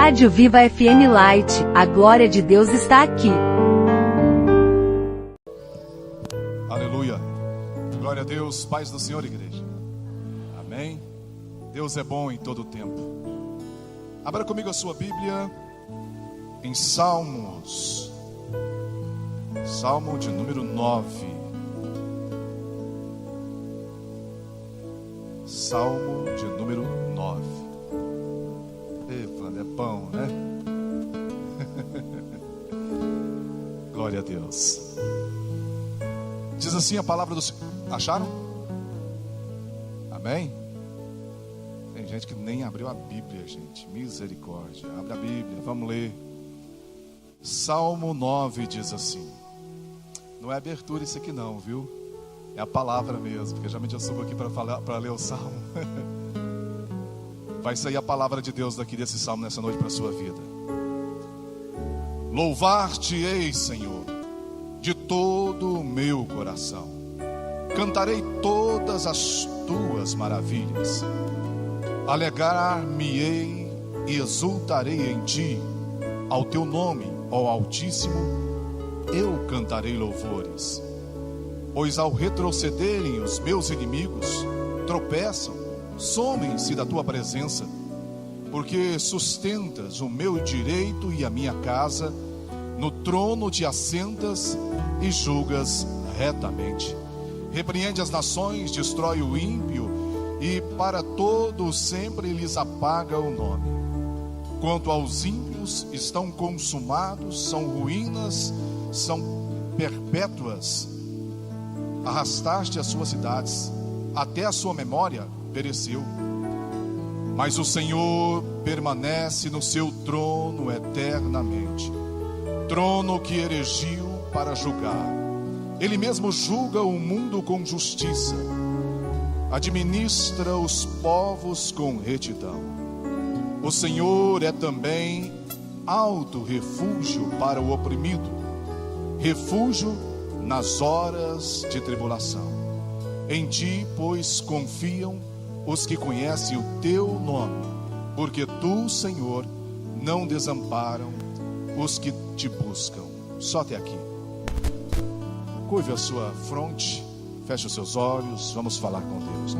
Rádio Viva FM Light, a glória de Deus está aqui. Aleluia. Glória a Deus, paz do Senhor, igreja. Amém. Deus é bom em todo o tempo. Abra comigo a sua Bíblia em Salmos. Salmo de número 9. Salmo de número 9. Epa, é bom, né? Glória a Deus. Diz assim a palavra do Senhor. Acharam? Amém? Tem gente que nem abriu a Bíblia, gente. Misericórdia. Abre a Bíblia, vamos ler. Salmo 9 diz assim. Não é abertura isso aqui não, viu? É a palavra mesmo, porque geralmente eu subo aqui para ler o Salmo. Vai sair a palavra de Deus daqui desse Salmo nessa noite para a sua vida. Louvar-te-ei, Senhor, de todo o meu coração. Cantarei todas as tuas maravilhas. Alegrar-me-ei e exultarei em ti. Ao teu nome, ó Altíssimo, eu cantarei louvores. Pois ao retrocederem os meus inimigos, tropeçam, somem-se da tua presença, porque sustentas o meu direito e a minha casa, no trono te assentas e julgas retamente. Repreende as nações, destrói o ímpio, e para todos sempre lhes apaga o nome. Quanto aos ímpios, estão consumados, são ruínas, são perpétuas. Arrastaste as suas cidades, até a sua memória pereceu. Mas o Senhor permanece no seu trono eternamente, trono que erigiu para julgar. Ele mesmo julga o mundo com justiça, administra os povos com retidão. O Senhor é também alto refúgio para o oprimido, refúgio nas horas de tribulação. Em ti, pois, confiam os que conhecem o teu nome, porque tu, Senhor, não desamparam os que te buscam. Só até aqui. Curve a sua fronte, feche os seus olhos, vamos falar com Deus.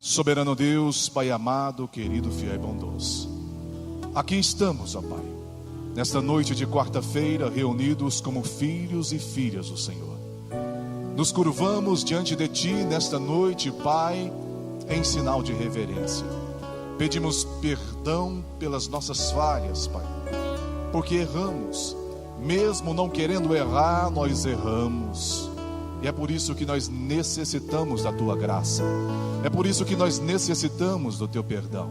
Soberano Deus, Pai amado, querido, fiel e bondoso, aqui estamos, ó Pai, nesta noite de quarta-feira, reunidos como filhos e filhas do Senhor. Nos curvamos diante de Ti nesta noite, Pai, em sinal de reverência. Pedimos perdão pelas nossas falhas, Pai, porque erramos. Mesmo não querendo errar, nós erramos. E é por isso que nós necessitamos da Tua graça. É por isso que nós necessitamos do Teu perdão.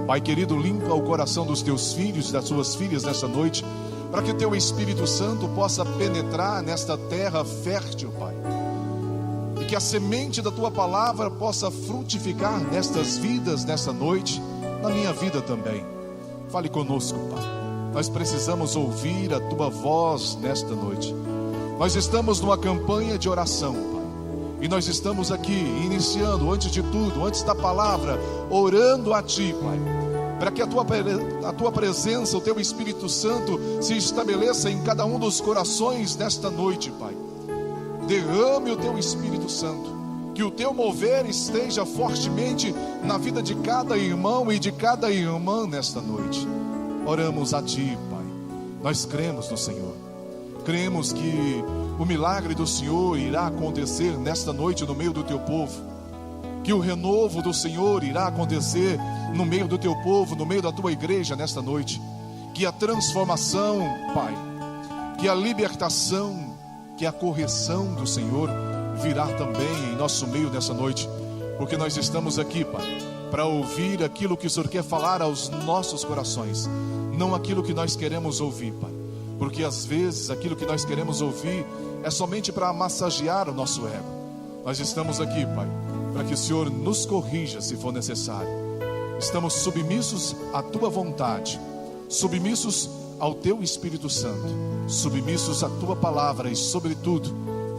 Pai querido, limpa o coração dos Teus filhos e das Suas filhas nessa noite, para que o Teu Espírito Santo possa penetrar nesta terra fértil, Pai. E que a semente da Tua palavra possa frutificar nestas vidas, nessa noite, na minha vida também. Fale conosco, Pai. Nós precisamos ouvir a Tua voz nesta noite. Nós estamos numa campanha de oração, Pai. E nós estamos aqui iniciando, antes de tudo, antes da palavra, orando a Ti, Pai, para que a tua presença, o Teu Espírito Santo se estabeleça em cada um dos corações nesta noite, Pai. Derrame o Teu Espírito Santo, que o Teu mover esteja fortemente na vida de cada irmão e de cada irmã nesta noite. Oramos a Ti, Pai. Nós cremos no Senhor. Cremos que o milagre do Senhor irá acontecer nesta noite no meio do Teu povo. Que o renovo do Senhor irá acontecer no meio do Teu povo, no meio da Tua igreja nesta noite. Que a transformação, Pai, que a libertação, que a correção do Senhor virá também em nosso meio nessa noite. Porque nós estamos aqui, Pai, para ouvir aquilo que o Senhor quer falar aos nossos corações, não aquilo que nós queremos ouvir, Pai, porque às vezes aquilo que nós queremos ouvir é somente para massagear o nosso ego. Nós estamos aqui, Pai, para que o Senhor nos corrija se for necessário. Estamos submissos à Tua vontade, submissos ao Teu Espírito Santo, submissos à Tua palavra e, sobretudo,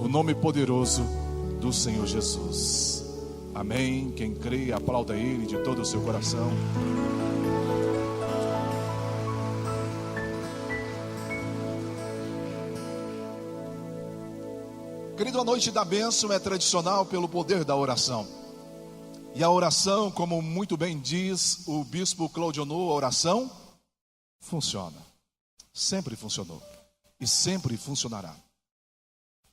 o nome poderoso do Senhor Jesus. Amém. Quem crê, aplauda Ele de todo o seu coração. Querido, a noite da bênção é tradicional pelo poder da oração. E a oração, como muito bem diz o bispo Claudionor, a oração funciona. Sempre funcionou. E sempre funcionará.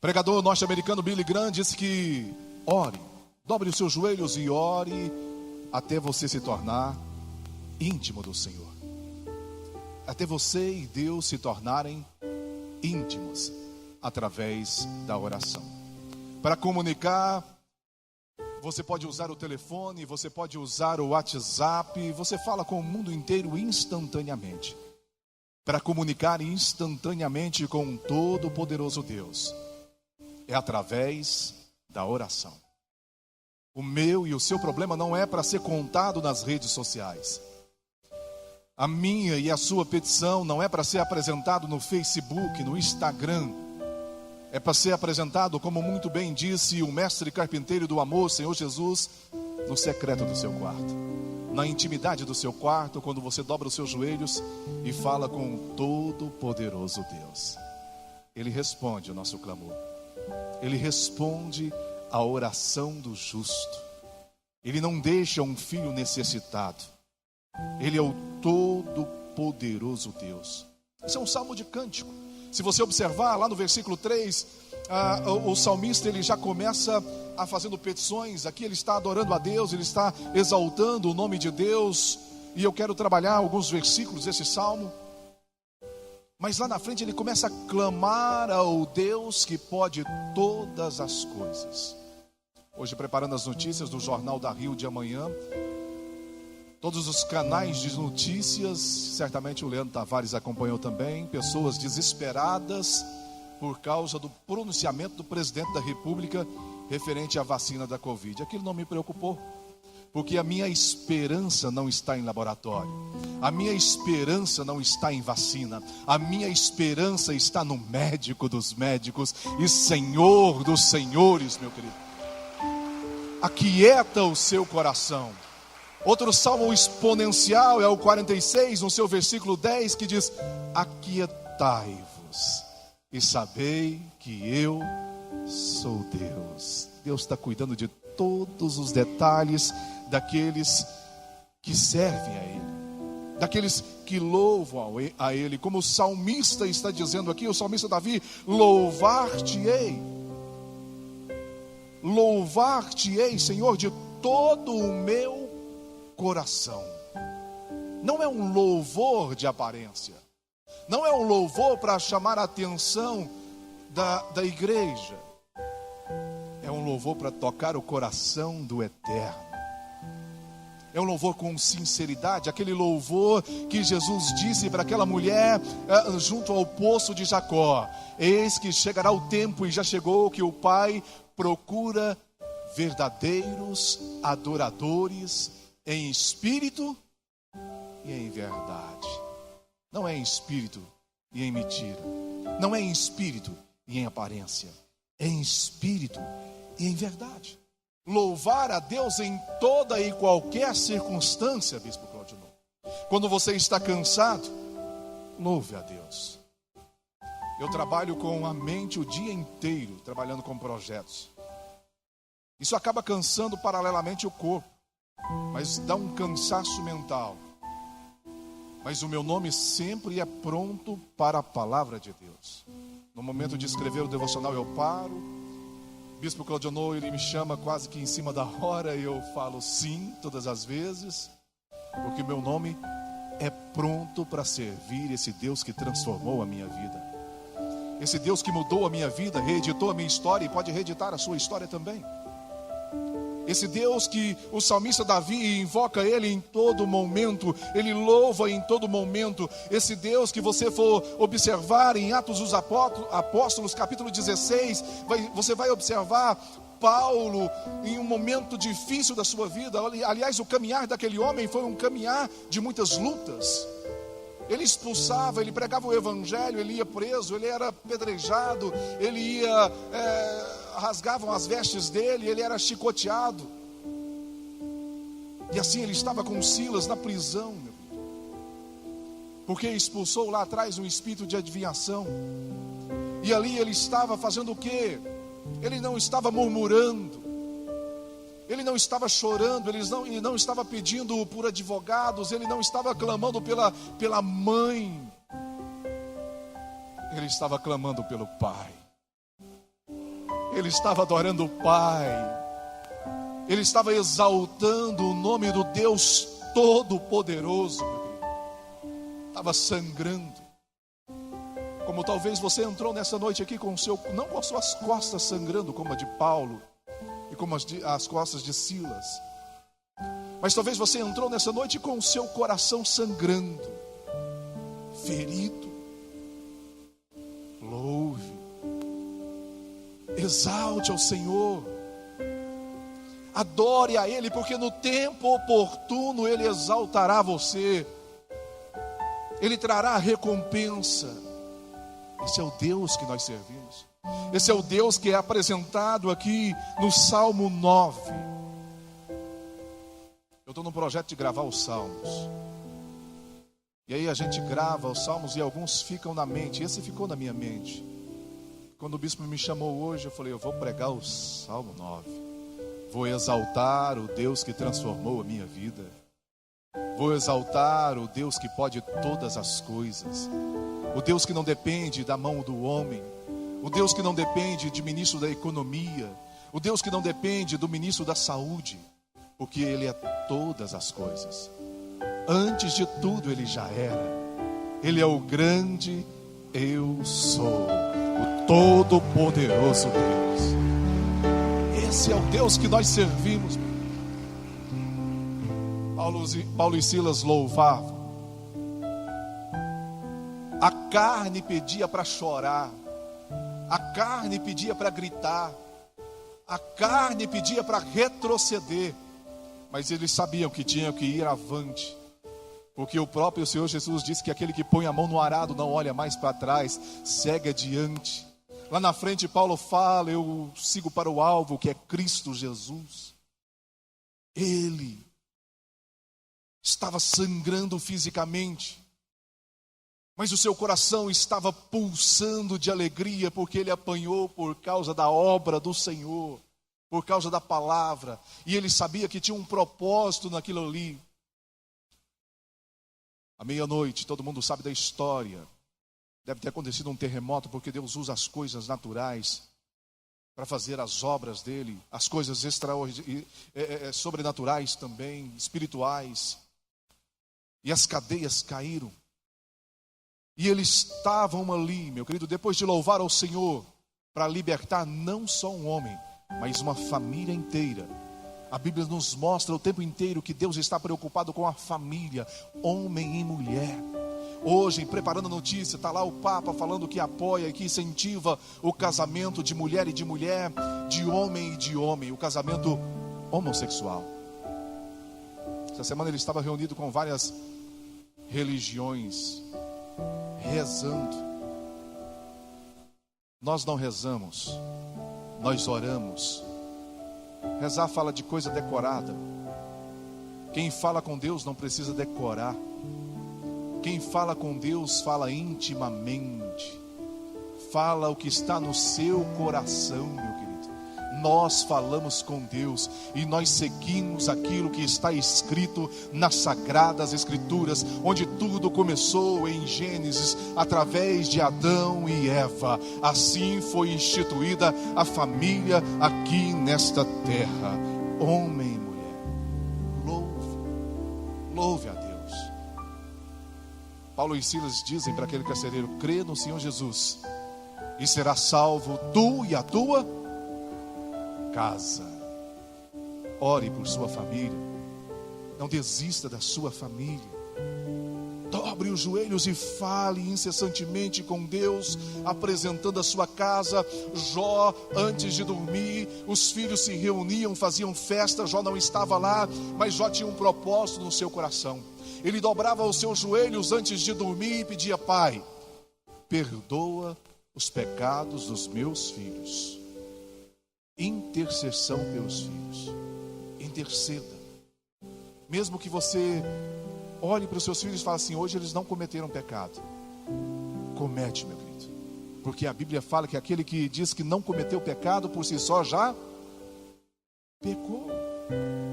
Pregador norte-americano Billy Graham disse que ore, dobre os seus joelhos e ore até você se tornar íntimo do Senhor. Até você e Deus se tornarem íntimos através da oração. Para comunicar, você pode usar o telefone, você pode usar o WhatsApp, você fala com o mundo inteiro instantaneamente. Para comunicar instantaneamente com o Todo-Poderoso Deus, é através da oração. O meu e o seu problema não é para ser contado nas redes sociais. A minha e a sua petição não é para ser apresentado no Facebook, no Instagram. É para ser apresentado, como muito bem disse o mestre carpinteiro do amor, Senhor Jesus, no secreto do seu quarto. Na intimidade do seu quarto, quando você dobra os seus joelhos e fala com o Todo-Poderoso Deus. Ele responde o nosso clamor. Ele responde a oração do justo. Ele não deixa um filho necessitado. Ele é o Todo-Poderoso Deus. Esse é um salmo de cântico. Se você observar lá no versículo 3, o salmista ele já começa a fazendo petições. Aqui ele está adorando a Deus, ele está exaltando o nome de Deus. E eu quero trabalhar alguns versículos desse salmo. Mas lá na frente ele começa a clamar ao Deus que pode todas as coisas. Hoje, preparando as notícias do Jornal da Rio de amanhã, todos os canais de notícias, certamente o Leandro Tavares acompanhou também, pessoas desesperadas por causa do pronunciamento do presidente da República referente à vacina da Covid. Aquilo não me preocupou, porque a minha esperança não está em laboratório, a minha esperança não está em vacina, a minha esperança está no médico dos médicos e Senhor dos senhores, meu querido. Aquieta o seu coração. Outro salmo exponencial é o 46, no seu versículo 10, que diz: aquietai-vos e sabei que eu sou Deus. Deus está cuidando de todos os detalhes daqueles que servem a Ele, daqueles que louvam a Ele. Como o salmista está dizendo aqui, o salmista Davi: louvar-te-ei, Senhor, de todo o meu coração. Não é um louvor de aparência, não é um louvor para chamar a atenção da igreja, é um louvor para tocar o coração do Eterno. É um louvor com sinceridade, aquele louvor que Jesus disse para aquela mulher junto ao poço de Jacó: eis que chegará o tempo, e já chegou, que o Pai procura verdadeiros adoradores em espírito e em verdade. Não é em espírito e em mentira, não é em espírito e em aparência, é em espírito e em verdade. Louvar a Deus em toda e qualquer circunstância, Bispo Claudionor. Quando você está cansado, louve a Deus. Eu trabalho com a mente o dia inteiro, trabalhando com projetos. Isso acaba cansando paralelamente o corpo, mas dá um cansaço mental. Mas o meu nome sempre é pronto para a palavra de Deus. No momento de escrever o devocional eu paro. Bispo Claudionor, ele me chama quase que em cima da hora e eu falo sim todas as vezes, porque o meu nome é pronto para servir esse Deus que transformou a minha vida, esse Deus que mudou a minha vida, reeditou a minha história e pode reeditar a sua história também. Esse Deus que o salmista Davi invoca Ele em todo momento, Ele louva em todo momento. Esse Deus que você for observar em Atos dos Apóstolos, capítulo 16, você vai observar Paulo em um momento difícil da sua vida. Aliás, o caminhar daquele homem foi um caminhar de muitas lutas. Ele expulsava, ele pregava o evangelho, ele ia preso, ele era apedrejado, ele ia... rasgavam as vestes dele, ele era chicoteado. E assim ele estava com Silas na prisão, meu filho, porque expulsou lá atrás um espírito de adivinhação. E ali ele estava fazendo o quê? Ele não estava murmurando, ele não estava chorando, ele não estava pedindo por advogados, ele não estava clamando pela mãe, ele estava clamando pelo Pai. Ele estava adorando o Pai, ele estava exaltando o nome do Deus Todo-Poderoso, estava sangrando. Como talvez você entrou nessa noite aqui não com as suas costas sangrando, como a de Paulo e como as costas de Silas, mas talvez você entrou nessa noite com o seu coração sangrando, ferido. Louve, exalte ao Senhor, adore a Ele, porque no tempo oportuno Ele exaltará você, Ele trará a recompensa. Esse é o Deus que nós servimos. Esse é o Deus que é apresentado aqui no Salmo 9. Eu estou num projeto de gravar os Salmos. E aí a gente grava os Salmos e alguns ficam na mente. Esse ficou na minha mente. Quando o bispo me chamou hoje, eu falei, eu vou pregar o Salmo 9. Vou exaltar o Deus que transformou a minha vida. Vou exaltar o Deus que pode todas as coisas. O Deus que não depende da mão do homem. O Deus que não depende de ministro da economia. O Deus que não depende do ministro da saúde. Porque Ele é todas as coisas. Antes de tudo Ele já era. Ele é o grande eu sou. O todo-poderoso Deus. Esse é o Deus que nós servimos. Paulo e Silas louvavam. A carne pedia para chorar, a carne pedia para gritar, a carne pedia para retroceder, mas eles sabiam que tinham que ir avante, porque o próprio Senhor Jesus disse que aquele que põe a mão no arado não olha mais para trás, segue adiante. Lá na frente Paulo fala, eu sigo para o alvo, que é Cristo Jesus. Ele estava sangrando fisicamente, mas o seu coração estava pulsando de alegria, porque ele apanhou por causa da obra do Senhor, por causa da palavra, e ele sabia que tinha um propósito naquilo ali. À meia-noite, todo mundo sabe da história, deve ter acontecido um terremoto, porque Deus usa as coisas naturais para fazer as obras dele, as coisas sobrenaturais também, espirituais, e as cadeias caíram. E eles estavam ali, meu querido, depois de louvar ao Senhor, para libertar não só um homem, mas uma família inteira. A Bíblia nos mostra o tempo inteiro que Deus está preocupado com a família, homem e mulher. Hoje, preparando a notícia, está lá o Papa falando que apoia e que incentiva o casamento de mulher e de mulher, de homem e de homem, o casamento homossexual. Essa semana ele estava reunido com várias religiões, rezando. Nós não rezamos, nós oramos. Rezar fala de coisa decorada. Quem fala com Deus não precisa decorar. Quem fala com Deus fala intimamente. Fala o que está no seu coração, meu querido. Nós falamos com Deus e nós seguimos aquilo que está escrito nas Sagradas Escrituras, onde tudo começou em Gênesis, através de Adão e Eva. Assim foi instituída a família aqui nesta terra. Homem e mulher, louve a Deus. Paulo e Silas dizem para aquele carcereiro: crê no Senhor Jesus e será salvo tu e a tua casa. Ore por sua família. Não desista da sua família. Dobre os joelhos e fale incessantemente com Deus, apresentando a sua casa. Jó, antes de dormir, os filhos se reuniam, faziam festa. Jó não estava lá, mas Jó tinha um propósito no seu coração. Ele dobrava os seus joelhos antes de dormir e pedia: Pai, perdoa os pecados dos meus filhos. Intercessão pelos filhos. Interceda. Mesmo que você olhe para os seus filhos e fale assim: hoje eles não cometeram pecado. Comete, meu querido. Porque a Bíblia fala que aquele que diz que não cometeu pecado por si só já pecou.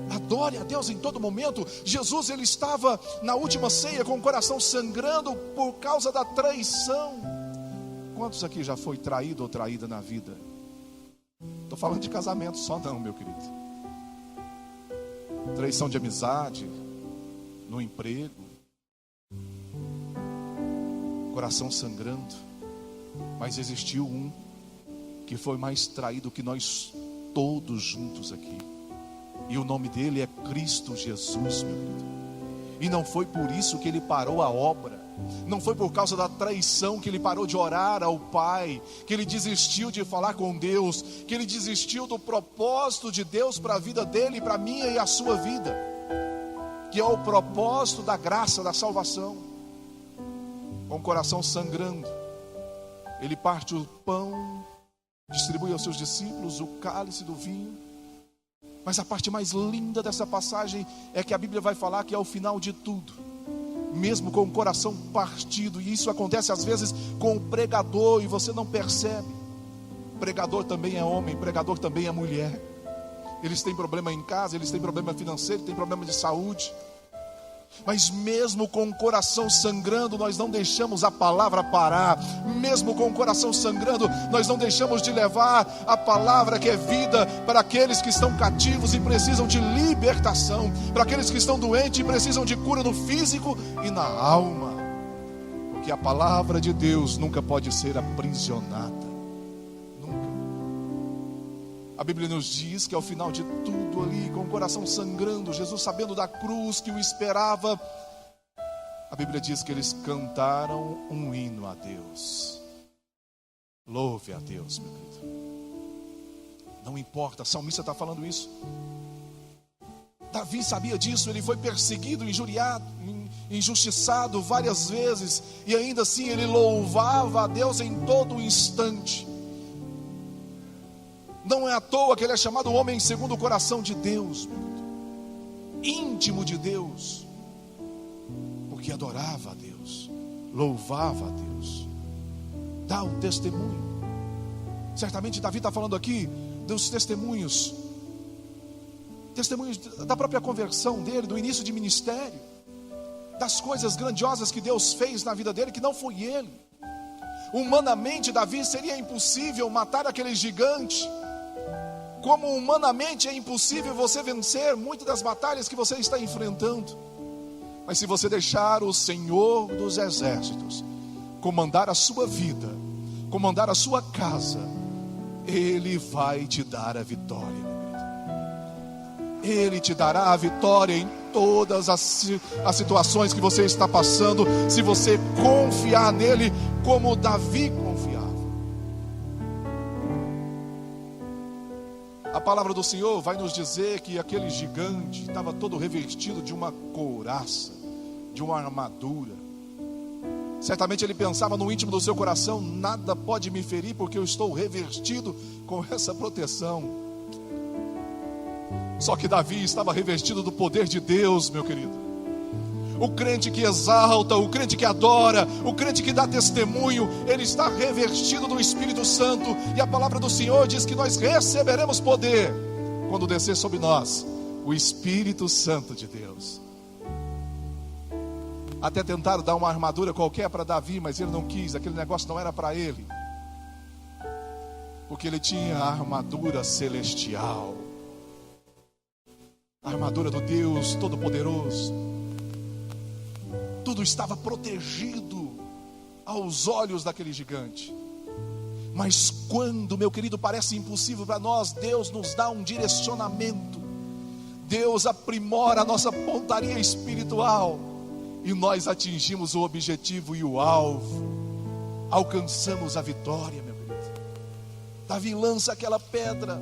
Adore a Deus em todo momento. Jesus, ele estava na última ceia com o coração sangrando por causa da traição. Quantos aqui já foi traído ou traída na vida? Estou falando de casamento só não, meu querido. Traição de amizade, no emprego, coração sangrando. Mas existiu um que foi mais traído que nós todos juntos aqui. E o nome dele é Cristo Jesus, meu querido. E não foi por isso que ele parou a obra. Não foi por causa da traição que ele parou de orar ao Pai, que ele desistiu de falar com Deus, que ele desistiu do propósito de Deus para a vida dele, para a minha e a sua vida, que é o propósito da graça, da salvação. Com o coração sangrando, ele parte o pão, distribui aos seus discípulos o cálice do vinho. Mas a parte mais linda dessa passagem é que a Bíblia vai falar que ao final de tudo, mesmo com o coração partido, e isso acontece às vezes com o pregador e você não percebe. Pregador também é homem, pregador também é mulher. Eles têm problema em casa, eles têm problema financeiro, têm problema de saúde. Mas mesmo com o coração sangrando, nós não deixamos a palavra parar. Mesmo com o coração sangrando, nós não deixamos de levar a palavra que é vida para aqueles que estão cativos e precisam de libertação, para aqueles que estão doentes e precisam de cura no físico e na alma. Porque a palavra de Deus nunca pode ser aprisionada. A Bíblia nos diz que ao final de tudo ali, com o coração sangrando, Jesus sabendo da cruz que o esperava, a Bíblia diz que eles cantaram um hino a Deus. Louve a Deus, meu querido. Não importa, a salmista está falando isso. Davi sabia disso, ele foi perseguido, injuriado, injustiçado várias vezes, e ainda assim ele louvava a Deus em todo instante. Não é à toa que ele é chamado homem segundo o coração de Deus, íntimo de Deus, porque adorava a Deus, louvava a Deus, dá um testemunho. Certamente Davi está falando aqui dos testemunhos da própria conversão dele, do início de ministério, das coisas grandiosas que Deus fez na vida dele, que não foi ele. Humanamente, Davi seria impossível matar aquele gigante. Como humanamente é impossível você vencer muitas das batalhas que você está enfrentando. Mas se você deixar o Senhor dos Exércitos comandar a sua vida, comandar a sua casa, Ele vai te dar a vitória, meu querido. Ele te dará a vitória em todas as situações que você está passando, se você confiar nele como Davi confiava. A palavra do Senhor vai nos dizer que aquele gigante estava todo revestido de uma couraça, de uma armadura. Certamente ele pensava no íntimo do seu coração: nada pode me ferir, porque eu estou revestido com essa proteção. Só que Davi estava revestido do poder de Deus, meu querido. O crente que exalta, o crente que adora, o crente que dá testemunho, ele está revestido do Espírito Santo. E a palavra do Senhor diz que nós receberemos poder quando descer sobre nós o Espírito Santo de Deus. Até tentaram dar uma armadura qualquer para Davi, mas ele não quis. Aquele negócio não era para ele, porque ele tinha a armadura celestial, a armadura do Deus Todo-Poderoso. Tudo estava protegido aos olhos daquele gigante. Mas quando, meu querido, parece impossível para nós, Deus nos dá um direcionamento. Deus aprimora a nossa pontaria espiritual, e nós atingimos o objetivo e o alvo. Alcançamos a vitória, meu querido. Davi lança aquela pedra,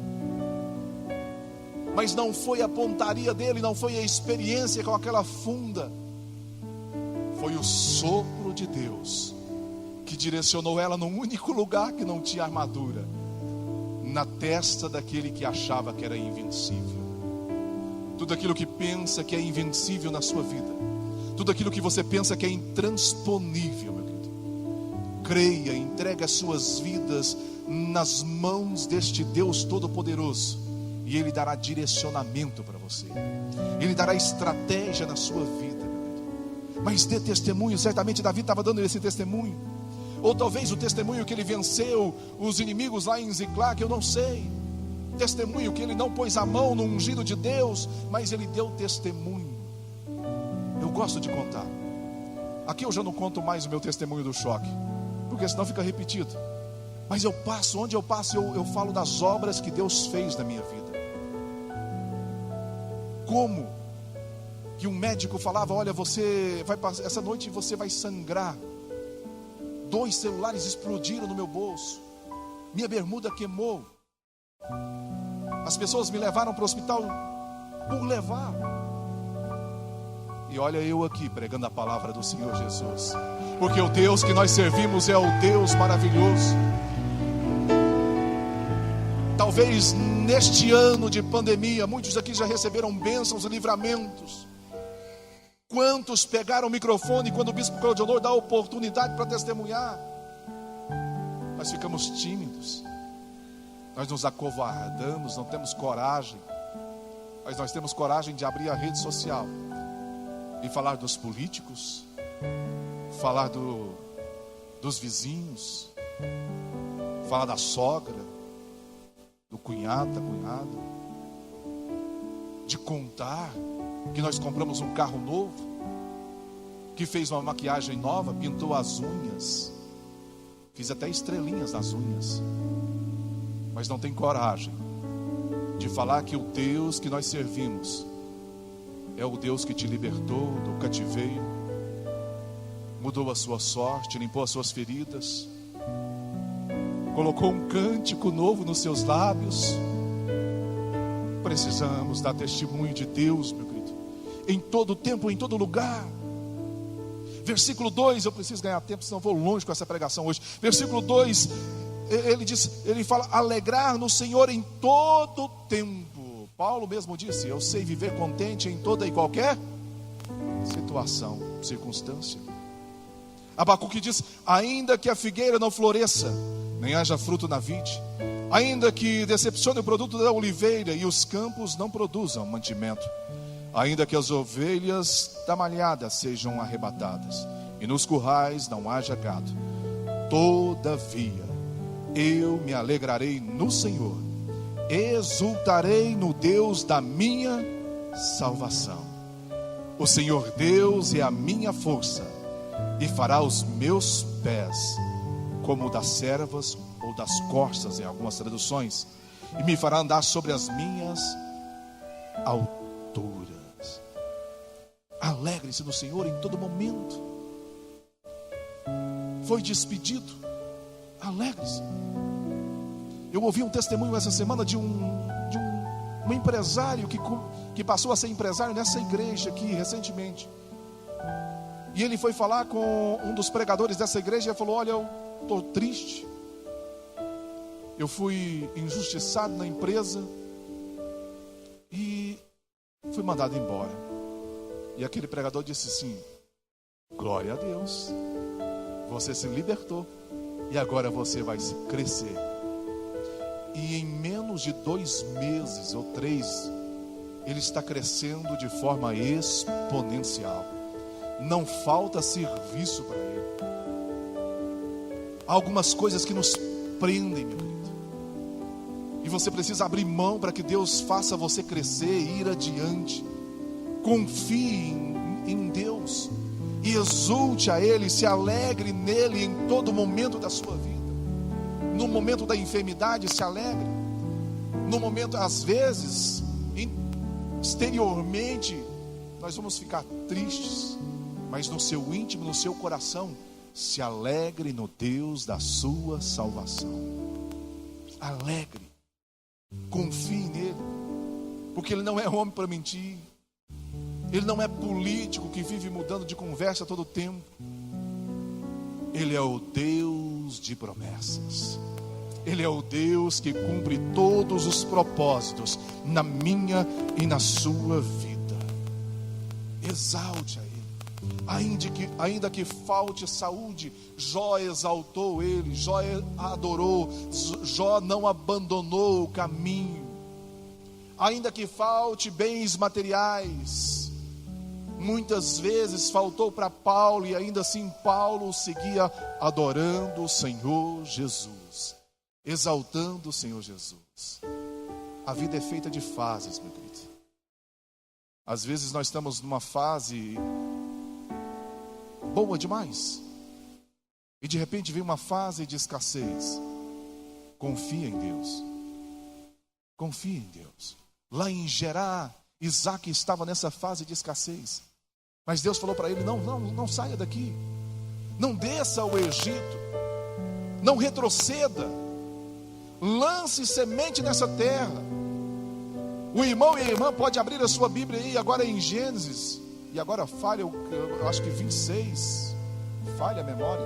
mas não foi a pontaria dele, não foi a experiência com aquela funda. Foi o sopro de Deus que direcionou ela num único lugar que não tinha armadura, na testa daquele que achava que era invencível. tudo aquilo que pensa que é invencível na sua vida, tudo aquilo que você pensa que é intransponível, meu querido, creia, entregue as suas vidas nas mãos deste Deus Todo-Poderoso, e Ele dará direcionamento para você, Ele dará estratégia na sua vida, meu querido. Mas dê testemunho. Certamente Davi estava dando esse testemunho, ou talvez o testemunho que ele venceu os inimigos lá em Ziclag, eu não sei. Testemunho que ele não pôs a mão no ungido de Deus, mas ele deu testemunho. Eu gosto de contar. Aqui eu já não conto mais o meu testemunho do choque, porque senão fica repetido. Mas eu passo, onde eu passo, eu falo das obras que Deus fez na minha vida. Como que um médico falava: olha, você vai passar, essa noite você vai sangrar. 2 celulares explodiram no meu bolso, minha bermuda queimou. As pessoas me levaram para o hospital por levar. E olha eu aqui pregando a palavra do Senhor Jesus, porque o Deus que nós servimos é o Deus maravilhoso. Talvez neste ano de pandemia, muitos aqui já receberam bênçãos e livramentos. Quantos pegaram o microfone quando o bispo Claudionor dá a oportunidade para testemunhar? Nós ficamos tímidos, nós nos acovardamos, não temos coragem. Mas nós temos coragem de abrir a rede social e falar dos políticos, falar dos vizinhos, falar da sogra, do cunhado, da cunhada, de contar que nós compramos um carro novo, que fez uma maquiagem nova, pintou as unhas, fiz até estrelinhas nas unhas, mas não tem coragem de falar que o Deus que nós servimos é o Deus que te libertou do cativeiro, mudou a sua sorte, limpou as suas feridas, colocou um cântico novo nos seus lábios. Precisamos dar testemunho de Deus, meu querido, em todo tempo, em todo lugar. Versículo 2, eu preciso ganhar tempo, senão vou longe com essa pregação hoje. Versículo 2, ele fala: alegrar no Senhor em todo tempo. Paulo mesmo disse: eu sei viver contente em toda e qualquer situação, circunstância. Abacuque diz: ainda que a figueira não floresça, nem haja fruto na vide, ainda que decepcione o produto da oliveira e os campos não produzam mantimento, ainda que as ovelhas da malhada sejam arrebatadas e nos currais não haja gado, todavia eu me alegrarei no Senhor, exultarei no Deus da minha salvação. O Senhor Deus é a minha força, e fará os meus pés como das servas ou das corças, em algumas traduções, e me fará andar sobre as minhas alturas. Alegre-se no Senhor em todo momento. Foi despedido, alegre-se. Eu ouvi um testemunho essa semana de um empresário que passou a ser empresário nessa igreja aqui recentemente. E ele foi falar com um dos pregadores dessa igreja e falou: olha, eu estou triste, eu fui injustiçado na empresa e fui mandado embora. E aquele pregador disse assim: glória a Deus, você se libertou e agora você vai crescer. E em menos de 2 meses ou 3, ele está crescendo de forma exponencial. Não falta serviço para ele. Há algumas coisas que nos prendem, meu querido, e você precisa abrir mão para que Deus faça você crescer e ir adiante. Confie em Deus e exulte a Ele, se alegre nele em todo momento da sua vida. No momento da enfermidade, se alegre. No momento, às vezes, exteriormente, nós vamos ficar tristes, mas no seu íntimo, no seu coração, se alegre no Deus da sua salvação. Alegre, confie nele, porque ele não é homem para mentir, ele não é político que vive mudando de conversa todo o tempo. Ele é o Deus de promessas. Ele é o Deus que cumpre todos os propósitos na minha e na sua vida. Exalte a Ele. Ainda que falte saúde, Jó exaltou Ele, Jó adorou, Jó não abandonou o caminho. Ainda que falte bens materiais, muitas vezes faltou para Paulo, e ainda assim Paulo seguia adorando o Senhor Jesus, exaltando o Senhor Jesus. A vida é feita de fases, meu querido. Às vezes nós estamos numa fase boa demais, e de repente vem uma fase de escassez. Confia em Deus. Confia em Deus. Lá em Gerar, Isaac estava nessa fase de escassez, mas Deus falou para ele: não saia daqui, não desça ao Egito, não retroceda, lance semente nessa terra. O irmão e a irmã pode abrir a sua Bíblia aí agora em Gênesis, e agora falha, eu acho que 26, falha a memória.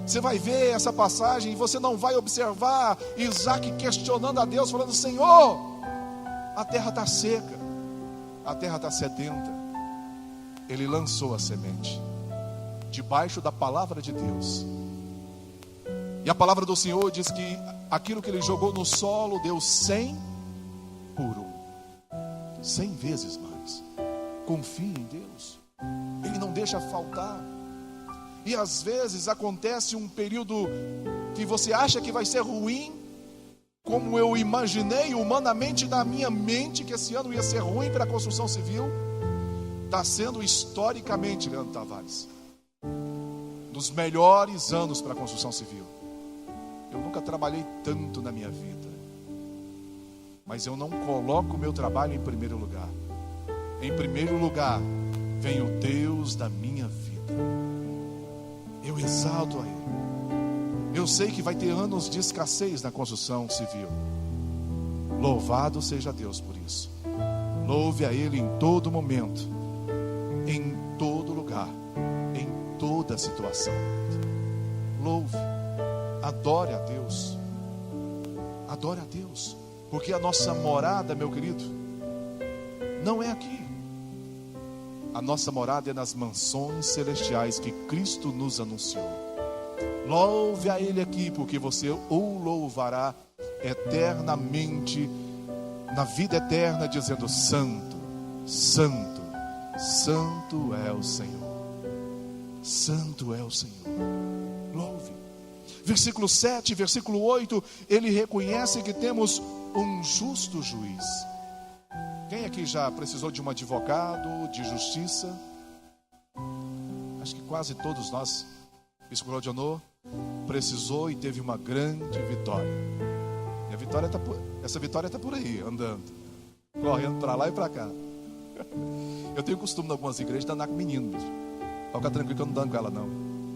Você vai ver essa passagem e você não vai observar Isaac questionando a Deus, falando: Senhor, a terra está seca, a terra está sedenta. Ele lançou a semente debaixo da palavra de Deus, e a palavra do Senhor diz que aquilo que ele jogou no solo deu 100 por 1, 100 vezes mais. Confie em Deus, Ele não deixa faltar. E às vezes acontece um período que você acha que vai ser ruim, como eu imaginei humanamente na minha mente que esse ano ia ser ruim para a construção civil. Está sendo historicamente, Leandro Tavares, dos melhores anos para a construção civil. Eu nunca trabalhei tanto na minha vida, mas eu não coloco o meu trabalho em primeiro lugar. Em primeiro lugar vem o Deus da minha vida. Eu exalto a Ele. Eu sei que vai ter anos de escassez na construção civil. Louvado seja Deus por isso. Louve a Ele em todo momento, em todo lugar, em toda situação. Louve, adore a Deus. Adore a Deus, porque a nossa morada, meu querido, não é aqui. A nossa morada é nas mansões celestiais que Cristo nos anunciou. Louve a Ele aqui, porque você o louvará eternamente, na vida eterna, dizendo: Santo, Santo, Santo é o Senhor. Santo é o Senhor. Louve. Versículo 7, versículo 8, ele reconhece que temos um justo juiz. Quem aqui já precisou de um advogado de justiça? Acho que quase todos nós. Bispo Claudionor precisou e teve uma grande vitória. E a vitória essa vitória está por aí, andando, correndo para lá e para cá. Eu tenho costume em algumas igrejas de andar com menino. Pode ficar tranquilo que eu não ando com ela não.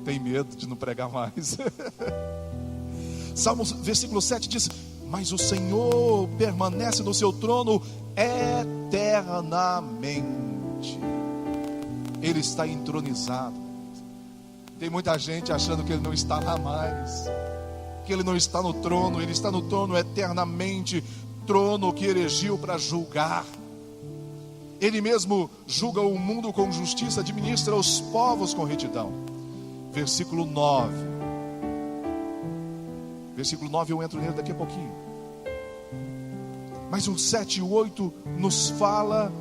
Tem medo de não pregar mais. Salmos, versículo 7 diz: mas o Senhor permanece no seu trono eternamente. Ele está entronizado. Tem muita gente achando que Ele não está lá mais, que Ele não está no trono. Ele está no trono eternamente, trono que erigiu para julgar. Ele mesmo julga o mundo com justiça, administra os povos com retidão. Versículo 9. Versículo 9 eu entro nele daqui a pouquinho. Mas o 7 e o 8 nos fala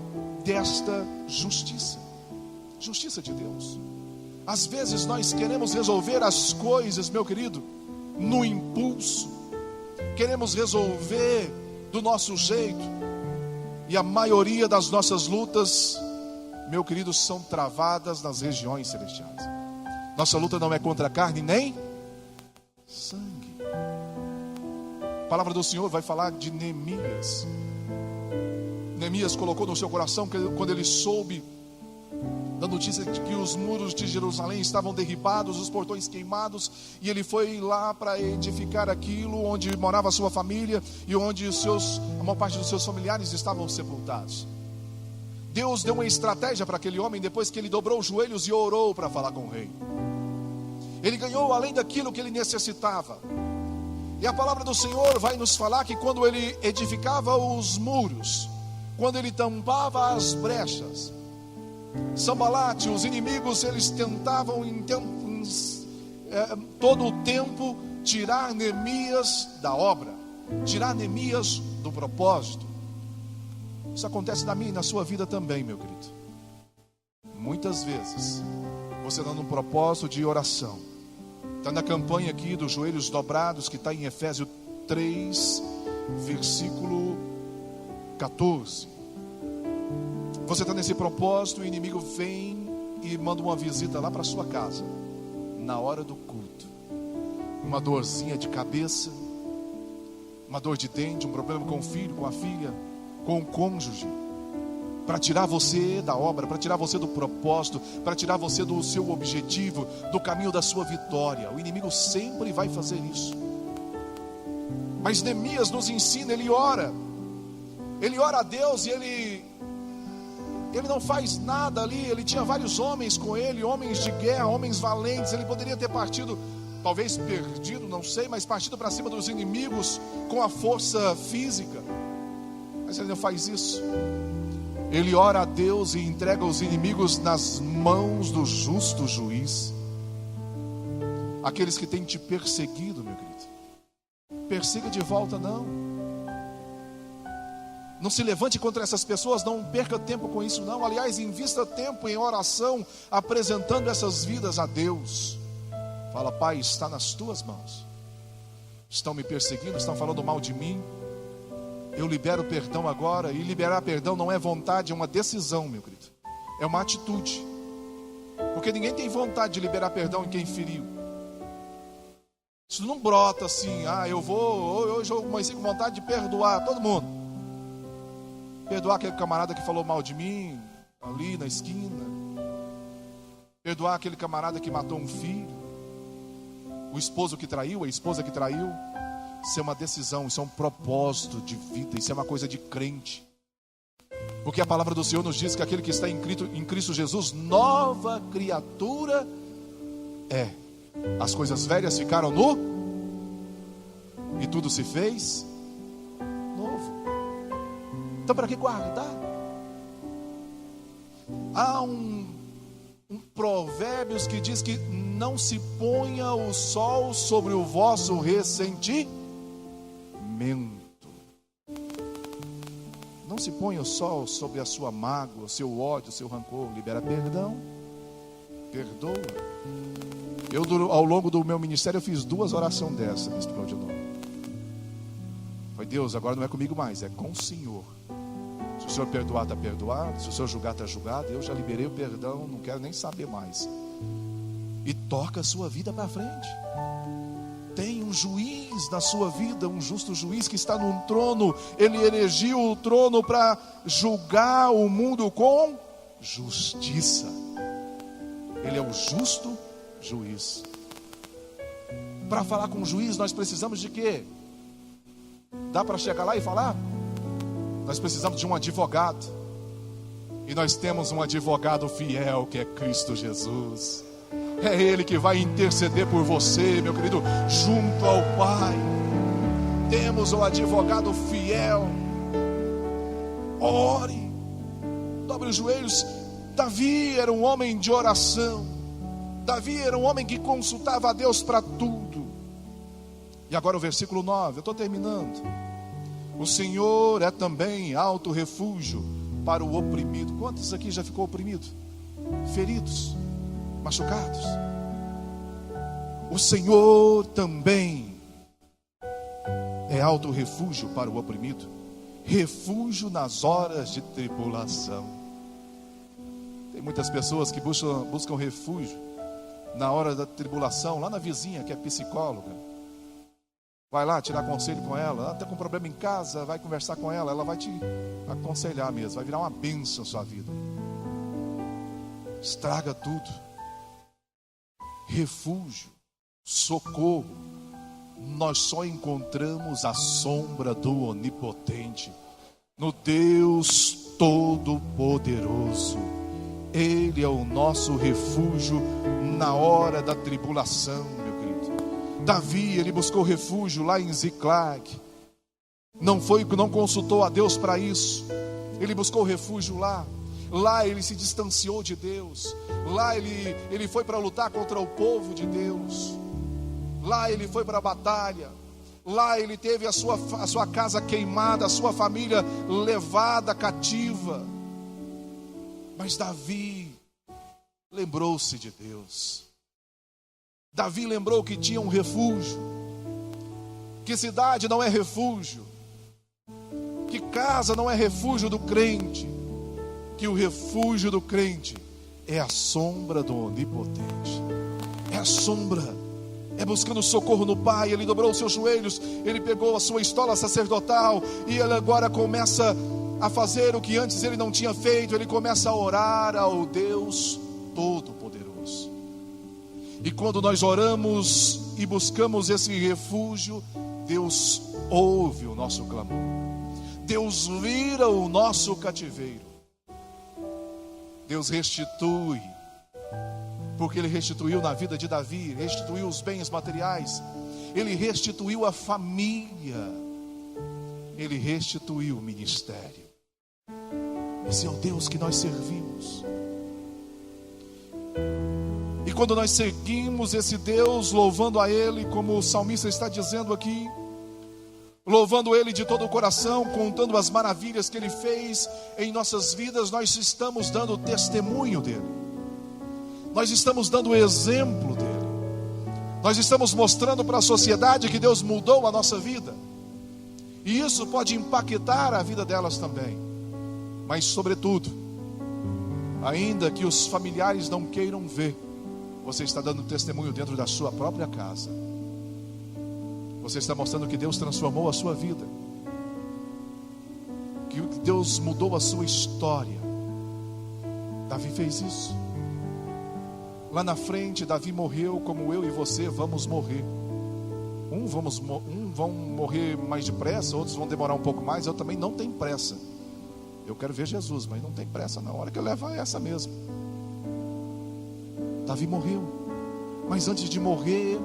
desta justiça. Justiça de Deus. Às vezes nós queremos resolver as coisas, meu querido, no impulso. Queremos resolver do nosso jeito. E a maioria das nossas lutas, meu querido, são travadas nas regiões celestiais. Nossa luta não é contra carne nem sangue. A palavra do Senhor vai falar de Neemias. Neemias colocou no seu coração que quando ele soube da notícia de que os muros de Jerusalém estavam derribados, os portões queimados, e ele foi lá para edificar aquilo onde morava a sua família e onde a maior parte dos seus familiares estavam sepultados. Deus deu uma estratégia para aquele homem depois que ele dobrou os joelhos e orou para falar com o rei. Ele ganhou além daquilo que ele necessitava. E a palavra do Senhor vai nos falar que quando ele edificava os muros, quando ele tampava as brechas, Sambalate, os inimigos, eles tentavam todo o tempo tirar Neemias da obra, tirar Neemias do propósito. Isso acontece na minha e na sua vida também, meu querido. Muitas vezes você está num propósito de oração, está na campanha aqui dos joelhos dobrados, que está em Efésios 3, versículo 14. Você está nesse propósito, o inimigo vem e manda uma visita lá para sua casa, na hora do culto. Uma dorzinha de cabeça, uma dor de dente, um problema com o filho, com a filha, com o cônjuge, para tirar você da obra, para tirar você do propósito, para tirar você do seu objetivo, do caminho da sua vitória. O inimigo sempre vai fazer isso. Mas Neemias nos ensina, ele ora a Deus e ele não faz nada ali. Ele tinha vários homens com ele, homens de guerra, homens valentes. Ele poderia ter partido, talvez perdido, não sei, mas partido para cima dos inimigos com a força física. Mas ele não faz isso. Ele ora a Deus e entrega os inimigos nas mãos do justo juiz. Aqueles que têm te perseguido, meu querido, persiga de volta não. Não se levante contra essas pessoas, não perca tempo com isso não. Aliás, invista tempo em oração, apresentando essas vidas a Deus. Fala: Pai, está nas tuas mãos. Estão me perseguindo, estão falando mal de mim. Eu libero perdão agora. E liberar perdão não é vontade, é uma decisão, meu querido. É uma atitude. Porque ninguém tem vontade de liberar perdão em quem feriu. Isso não brota assim: hoje eu comecei com vontade de perdoar todo mundo. Perdoar aquele camarada que falou mal de mim ali na esquina. Perdoar aquele camarada que matou um filho. O esposo que traiu, a esposa que traiu. Isso é uma decisão, isso é um propósito de vida. Isso é uma coisa de crente. Porque a palavra do Senhor nos diz que aquele que está em Cristo Jesus, nova criatura é. As coisas velhas ficaram e tudo se fez novo. Então para que guardar? Há um Provérbios que diz que não se ponha o sol sobre o vosso ressentimento. Não se ponha o sol sobre a sua mágoa, o seu ódio, o seu rancor. Libera perdão, perdoa. Eu, ao longo do meu ministério, eu fiz 2 orações dessa, Bispo Claudionor. Foi: Deus, agora não é comigo mais, é com o Senhor. Se o Senhor perdoar, está perdoado. Se o Senhor julgar, está julgado. Eu já liberei o perdão, não quero nem saber mais. E toca a sua vida para frente. Tem um juiz na sua vida, um justo juiz que está num trono. Ele erigiu o trono para julgar o mundo com justiça. Ele é o justo juiz. Para falar com o juiz, nós precisamos de quê? Dá para chegar lá e falar? Nós precisamos de um advogado. E nós temos um advogado fiel, que é Cristo Jesus. É Ele que vai interceder por você, meu querido, junto ao Pai. Temos um advogado fiel. Ore, dobre os joelhos. Davi era um homem de oração. Davi era um homem que consultava a Deus para tudo. E agora o versículo 9, eu estou terminando. O Senhor é também alto refúgio para o oprimido. Quantos aqui já ficou oprimido? Feridos, machucados? O Senhor também é alto refúgio para o oprimido, refúgio nas horas de tribulação. Tem muitas pessoas que buscam refúgio na hora da tribulação, lá na vizinha que é psicóloga. Vai lá tirar conselho com ela. Está com problema em casa, vai conversar com ela. Ela vai te aconselhar mesmo. Vai virar uma bênção na sua vida. Estraga tudo. Refúgio, socorro, nós só encontramos a sombra do Onipotente, no Deus Todo-Poderoso. Ele é o nosso refúgio na hora da tribulação, meu querido. Davi, ele buscou refúgio lá em Ziclag. Não consultou a Deus para isso. Ele buscou refúgio lá. Lá ele se distanciou de Deus. Lá ele foi para lutar contra o povo de Deus. Lá ele foi para a batalha. Lá ele teve a sua casa queimada, a sua família levada cativa. Mas Davi lembrou-se de Deus. Davi lembrou que tinha um refúgio. Que cidade não é refúgio. Que casa não é refúgio do crente. Que o refúgio do crente é a sombra do Onipotente. É a sombra. É buscando socorro no Pai. Ele dobrou os seus joelhos. Ele pegou a sua estola sacerdotal. E ele agora começa a fazer o que antes ele não tinha feito. Ele começa a orar ao Deus Todo-Poderoso. E quando nós oramos e buscamos esse refúgio, Deus ouve o nosso clamor. Deus vira o nosso cativeiro. Deus restitui. Porque Ele restituiu na vida de Davi, restituiu os bens materiais, Ele restituiu a família, Ele restituiu o ministério. Esse é o Deus que nós servimos. E quando nós seguimos esse Deus, louvando a Ele, como o salmista está dizendo aqui, louvando Ele de todo o coração, contando as maravilhas que Ele fez em nossas vidas, nós estamos dando testemunho dEle. Nós estamos dando o exemplo dele. Nós estamos mostrando para a sociedade que Deus mudou a nossa vida. E isso pode impactar a vida delas também. Mas sobretudo, ainda que os familiares não queiram ver, você está dando testemunho dentro da sua própria casa. Você está mostrando que Deus transformou a sua vida. Que Deus mudou a sua história. Davi fez isso. Lá na frente, Davi morreu como eu e você vamos morrer. Vão morrer mais depressa, outros vão demorar um pouco mais. Eu também não tenho pressa. Eu quero ver Jesus, mas não tem pressa não. A hora que eu levo é essa mesmo. Davi morreu. Mas antes de morrer,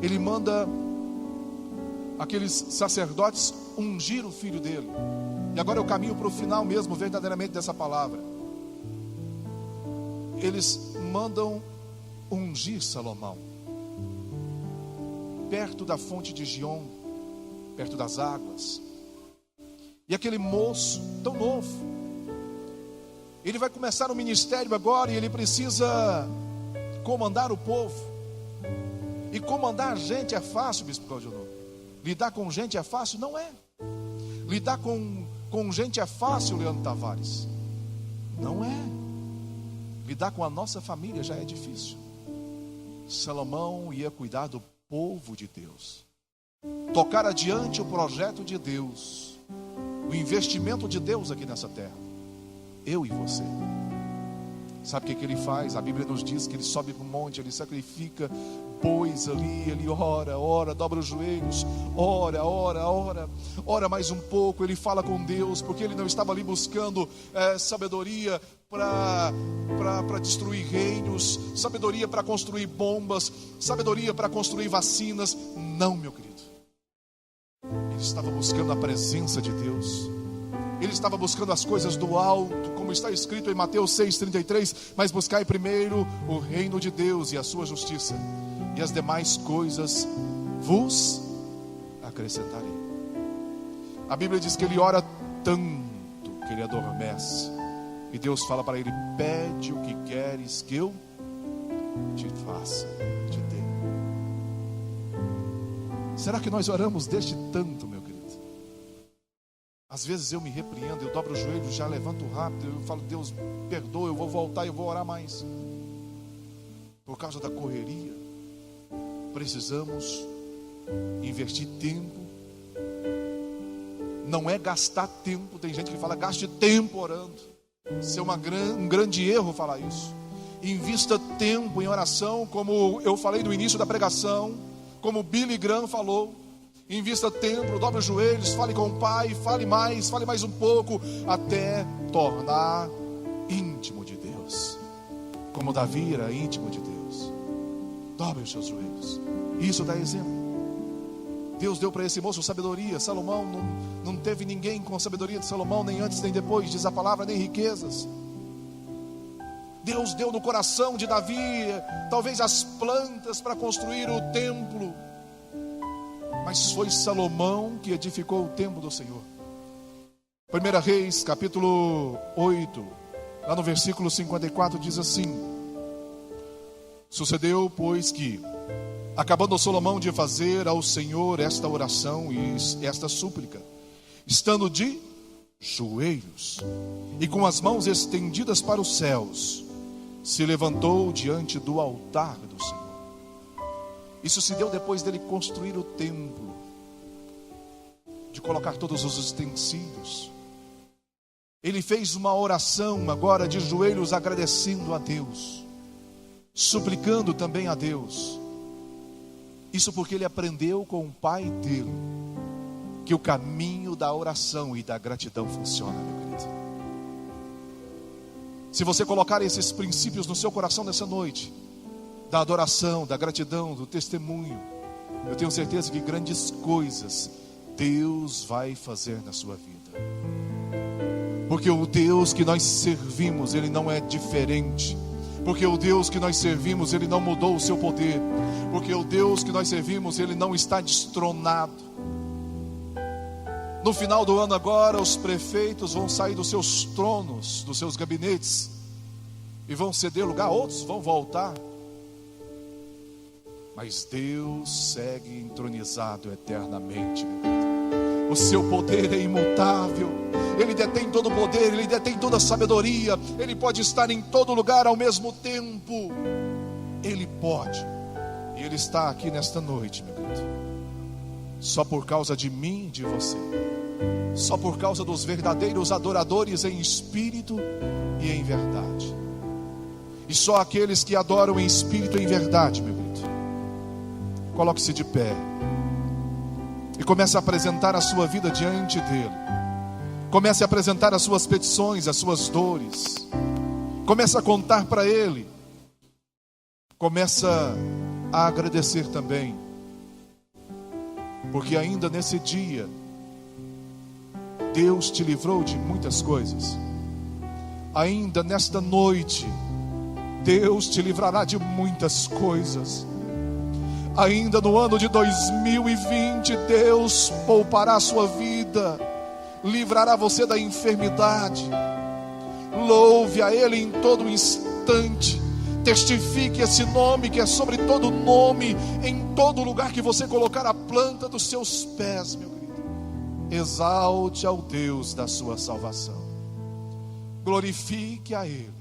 ele manda aqueles sacerdotes ungir o filho dele. E agora eu caminho para o final mesmo, verdadeiramente, dessa palavra. Eles mandam ungir Salomão perto da fonte de Gion, perto das águas. E aquele moço tão novo, ele vai começar um ministério agora e ele precisa comandar o povo. E comandar gente é fácil, Bispo Claudionor? Lidar com gente é fácil? Não é. Lidar com gente é fácil, Leandro Tavares? Não é. Lidar com a nossa família já é difícil. Salomão ia cuidar do povo de Deus, tocar adiante o projeto de Deus, o investimento de Deus aqui nessa terra. Eu e você. Sabe o que ele faz? A Bíblia nos diz que ele sobe para o monte, ele sacrifica bois ali, ele ora, dobra os joelhos, ora mais um pouco. Ele fala com Deus, porque ele não estava ali buscando sabedoria para destruir reinos, sabedoria para construir bombas, sabedoria para construir vacinas. Não, meu querido. Ele estava buscando a presença de Deus. Ele estava buscando as coisas do alto, como está escrito em Mateus 6,33. Mas buscai primeiro o reino de Deus e a sua justiça, e as demais coisas vos acrescentarei. A Bíblia diz que ele ora tanto que ele adormece. E Deus fala para ele: pede o que queres que eu te faça, te dê. Será que nós oramos deste tanto, meu querido? Às vezes eu me repreendo, eu dobro os joelhos, já levanto rápido, eu falo: Deus, perdoa, eu vou voltar, eu vou orar mais. Por causa da correria, precisamos investir tempo. Não é gastar tempo. Tem gente que fala: gaste tempo orando. Isso é um grande erro falar isso. Invista tempo em oração, como eu falei no início da pregação, como Billy Graham falou. Invista tempo, dobre os joelhos, fale com o Pai, fale mais um pouco, até tornar íntimo de Deus, como Davi era íntimo de Deus. Dobre os seus joelhos. Isso dá exemplo. Deus deu para esse moço sabedoria. Salomão não teve ninguém com a sabedoria de Salomão, nem antes nem depois, diz a palavra, nem riquezas. Deus deu no coração de Davi talvez as plantas para construir o templo, mas foi Salomão que edificou o templo do Senhor. 1 Reis capítulo 8, lá no versículo 54 diz assim: sucedeu, pois, que acabando Salomão de fazer ao Senhor esta oração e esta súplica, estando de joelhos e com as mãos estendidas para os céus, se levantou diante do altar do Senhor. Isso se deu depois dele construir o templo, de colocar todos os utensílios. Ele fez uma oração agora de joelhos, agradecendo a Deus, suplicando também a Deus. Isso porque ele aprendeu com o pai dele que o caminho da oração e da gratidão funciona, meu querido. Se você colocar esses princípios no seu coração nessa noite, da adoração, da gratidão, do testemunho, eu tenho certeza que grandes coisas Deus vai fazer na sua vida. Porque o Deus que nós servimos, Ele não é diferente. Porque o Deus que nós servimos, Ele não mudou o seu poder. Porque o Deus que nós servimos, Ele não está destronado. No final do ano agora, os prefeitos vão sair dos seus tronos, dos seus gabinetes, e vão ceder lugar, outros vão voltar. Mas Deus segue entronizado eternamente, meu querido. O seu poder é imutável. Ele detém todo o poder, Ele detém toda a sabedoria. Ele pode estar em todo lugar ao mesmo tempo. Ele pode. E Ele está aqui nesta noite, meu querido. Só por causa de mim e de você. Só por causa dos verdadeiros adoradores em espírito e em verdade. E só aqueles que adoram em espírito e em verdade, meu querido. Coloque-se de pé e comece a apresentar a sua vida diante dele. Comece a apresentar as suas petições, as suas dores. Comece a contar para ele. Comece a agradecer também, porque ainda nesse dia Deus te livrou de muitas coisas. Ainda nesta noite Deus te livrará de muitas coisas. Ainda no ano de 2020 Deus poupará a sua vida, livrará você da enfermidade. Louve a Ele em todo instante. Testifique esse nome que é sobre todo nome, em todo lugar que você colocar a planta dos seus pés, meu querido. Exalte ao Deus da sua salvação. Glorifique a Ele.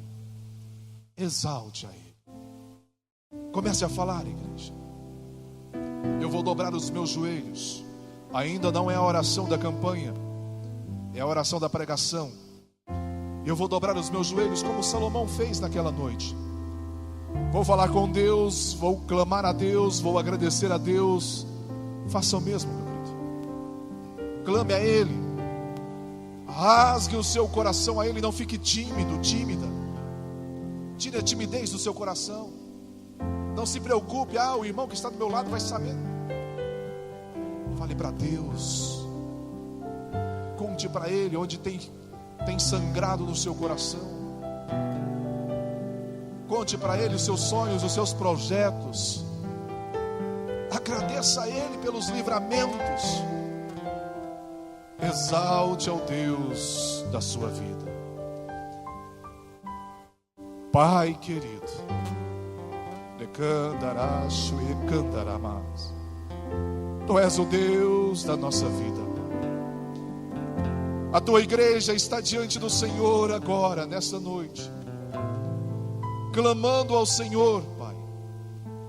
Exalte a Ele. Comece a falar, igreja. Eu vou dobrar os meus joelhos. Ainda não é a oração da campanha, é a oração da pregação. Eu vou dobrar os meus joelhos como Salomão fez naquela noite. Vou falar com Deus, vou clamar a Deus, vou agradecer a Deus. Faça o mesmo, meu querido. Clame a Ele. Rasgue o seu coração a Ele, não fique tímido, tímida. Tire a timidez do seu coração. Não se preocupe, o irmão que está do meu lado vai saber. Fale para Deus. Conte para Ele onde tem sangrado no seu coração. Conte para Ele os seus sonhos, os seus projetos. Agradeça a Ele pelos livramentos. Exalte ao Deus da sua vida. Pai querido, Tu és o Deus da nossa vida. A Tua igreja está diante do Senhor agora, nessa noite, clamando ao Senhor, Pai,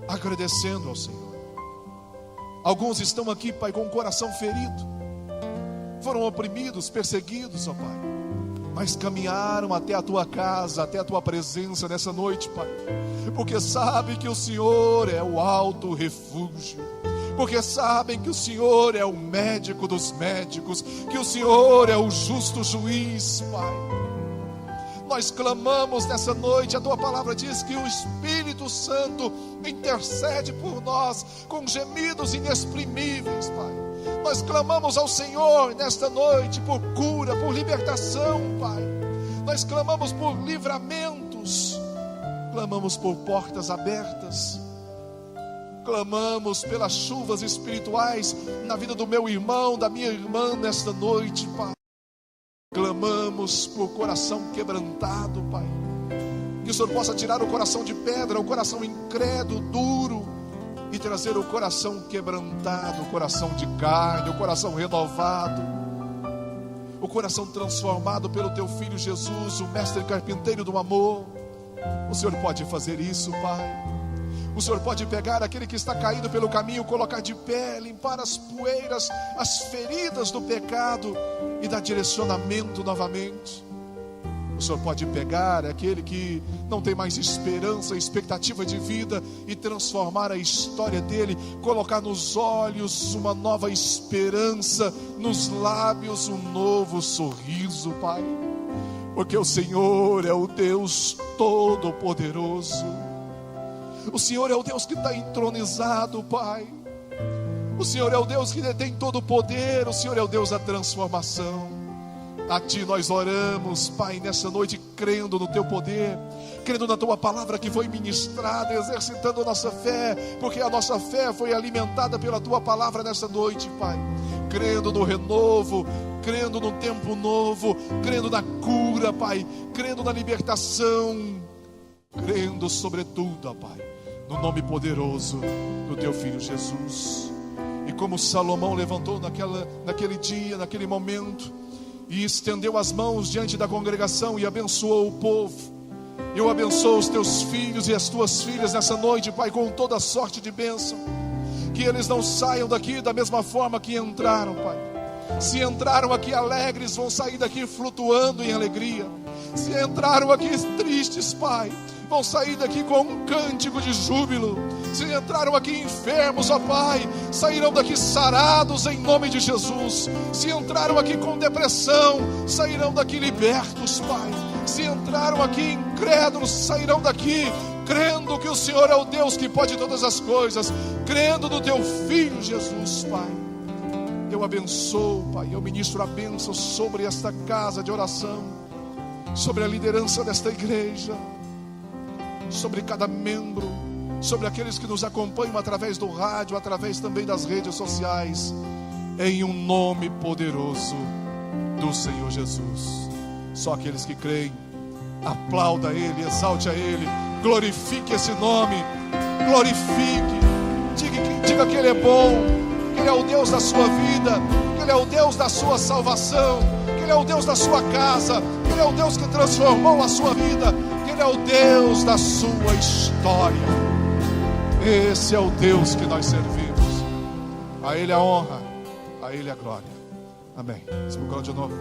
agradecendo ao Senhor. Alguns estão aqui, Pai, com o coração ferido, foram oprimidos, perseguidos, ó Pai, mas caminharam até a Tua casa, até a Tua presença nessa noite, Pai, porque sabem que o Senhor é o alto refúgio, porque sabem que o Senhor é o médico dos médicos, que o Senhor é o justo juiz, Pai. nós clamamos nessa noite. A tua palavra diz que o Espírito Santo intercede por nós com gemidos inexprimíveis, Pai. Nós clamamos ao Senhor nesta noite por cura, por libertação, Pai. Nós clamamos por livramentos, clamamos por portas abertas, clamamos pelas chuvas espirituais na vida do meu irmão, da minha irmã nesta noite, Pai. Clamamos por coração quebrantado, Pai. Que o Senhor possa tirar o coração de pedra, o coração incrédulo, duro, e trazer o coração quebrantado, o coração de carne, o coração renovado, o coração transformado pelo Teu Filho Jesus, o mestre carpinteiro do amor. O Senhor pode fazer isso, Pai. O Senhor pode pegar aquele que está caído pelo caminho, colocar de pé, limpar as poeiras, as feridas do pecado e dar direcionamento novamente. O Senhor pode pegar aquele que não tem mais esperança, expectativa de vida e transformar a história dele, colocar nos olhos uma nova esperança, nos lábios um novo sorriso, Pai. Porque o Senhor é o Deus Todo-Poderoso. O Senhor é o Deus que está entronizado, Pai. O Senhor é o Deus que detém todo o poder. O Senhor é o Deus da transformação. A Ti nós oramos, Pai, nessa noite, crendo no Teu poder, crendo na Tua palavra que foi ministrada, exercitando a nossa fé, porque a nossa fé foi alimentada pela Tua palavra nessa noite, Pai. Crendo no renovo, crendo no tempo novo, crendo na cura, Pai, crendo na libertação, crendo sobretudo, ó Pai, no nome poderoso do Teu Filho Jesus. E como Salomão levantou naquele dia, naquele momento, e estendeu as mãos diante da congregação e abençoou o povo, eu abençoo os Teus filhos e as Tuas filhas nessa noite, Pai, com toda sorte de bênção. Que eles não saiam daqui da mesma forma que entraram, Pai. Se entraram aqui alegres, vão sair daqui flutuando em alegria. Se entraram aqui tristes, Pai, vão sair daqui com um cântico de júbilo. Se entraram aqui enfermos, ó Pai, sairão daqui sarados em nome de Jesus. Se entraram aqui com depressão, sairão daqui libertos, Pai. Se entraram aqui incrédulos, sairão daqui crendo que o Senhor é o Deus que pode todas as coisas, crendo no Teu Filho Jesus, Pai. Eu abençoo, Pai, eu ministro a bênção sobre esta casa de oração, sobre a liderança desta igreja, sobre cada membro, sobre aqueles que nos acompanham através do rádio, através também das redes sociais, em um nome poderoso do Senhor Jesus. Só aqueles que creem, aplauda Ele, exalte a Ele, glorifique esse nome, glorifique, diga que Ele é bom, que Ele é o Deus da sua vida, que Ele é o Deus da sua salvação, que Ele é o Deus da sua casa, que Ele é o Deus que transformou a sua vida, que Ele é o Deus da sua história. Esse é o Deus que nós servimos. A Ele a honra, a Ele a glória. Amém. Se de novo.